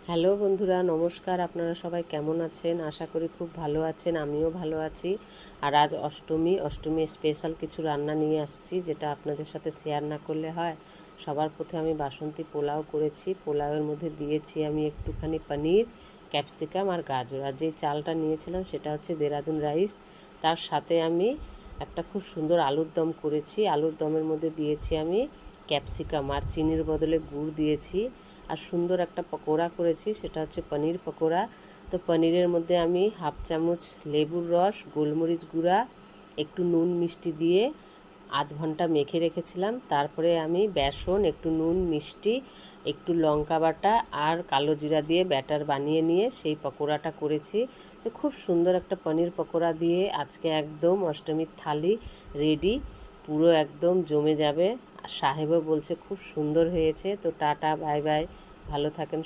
Hello বন্ধুরা, নমস্কার। আপনারা সবাই কেমন আছেন? আশা করি খুব ভালো আছেন। আমিও ভালো আছি। আর আজ অষ্টমী স্পেশাল কিছু রান্না নিয়ে আসছি, যেটা আপনাদের সাথে শেয়ার না করলে হয়। সবার প্রথমে আমি বাসন্তী পোলাও করেছি। পোলাওয়ের মধ্যে দিয়েছি আমি একটুখানি পনির, ক্যাপসিকাম আর গাজর। আর যেই চালটা নিয়েছিলাম সেটা হচ্ছে দেরাদুন রাইস। তার সাথে আমি একটা খুব সুন্দর আলুর দম করেছি। আলুর দমের মধ্যে দিয়েছি আমি ক্যাপসিকাম আর চিনির বদলে গুড় দিয়েছি। আর সুন্দর একটা পকোড়া করেছি, সেটা হচ্ছে পনির পকোড়া। তো পনিরের মধ্যে আমি হাফ চামচ লেবুর রস, গোলমরিচ গুঁড়া, একটু নুন মিষ্টি দিয়ে আধ ঘন্টা মেখে রেখেছিলাম। তারপরে আমি বেসন, একটু নুন, মিষ্টি, একটু লঙ্কা বাটা আর কালো জিরা দিয়ে ব্যাটার বানিয়ে নিয়ে সেই পকোড়াটা করেছি। তো খুব সুন্দর একটা পনির পকোড়া দিয়ে আজকে একদম অষ্টমীর থালি রেডি। পুরো একদম জমে যাবে। আর সাহেবও বলছে খুব সুন্দর হয়েছে। তো টাটা, বাই বাই, ভালো থাকেন।